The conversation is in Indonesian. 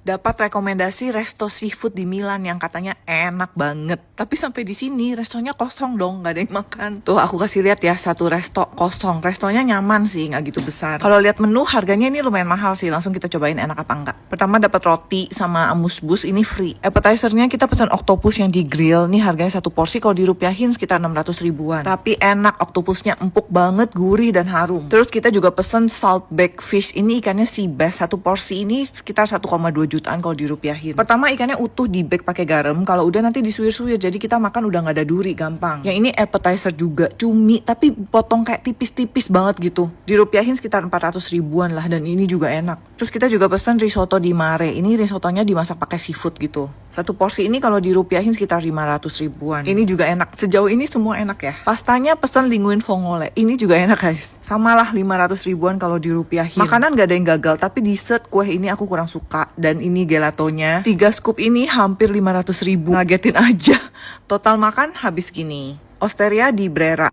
Dapat rekomendasi resto seafood di Milan yang katanya enak banget. Tapi sampai di sini restonya kosong dong, nggak ada yang makan. Tuh aku kasih lihat ya, satu resto kosong. Restonya nyaman sih, nggak gitu besar. Kalau lihat menu harganya ini lumayan mahal sih. Langsung kita cobain enak apa enggak. Pertama dapat roti sama amuse-bouche, ini free. Appetizernya kita pesan octopus yang di grill. Nih harganya satu porsi kalau dirupiahin sekitar 600 ribuan. Tapi enak, octopusnya empuk banget, gurih dan harum. Terus kita juga pesen salt baked fish. Ini ikannya sea bass. Satu porsi ini sekitar 1,2 jutaan kalau dirupiahin. Pertama ikannya utuh di bake pakai garam, kalau udah nanti disuir-suir jadi kita makan udah nggak ada duri, gampang. Yang ini appetizer juga, cumi tapi potong kayak tipis-tipis banget gitu. Dirupiahin sekitar 400 ribuan lah dan ini juga enak. Terus kita juga pesan risotto di mare. Ini risottonya dimasak pakai seafood gitu. Satu porsi ini kalau dirupiahin sekitar 500 ribuan. Ini juga enak. Sejauh ini semua enak ya. Pastanya pesan linguine vongole. Ini juga enak guys. Samalah 500 ribuan kalau dirupiahin. Makanan gak ada yang gagal, tapi dessert kue ini aku kurang suka. Dan ini gelatonya 3 scoop ini hampir 500 ribu. Ngagetin aja. Total makan habis gini. Osteria di Brera.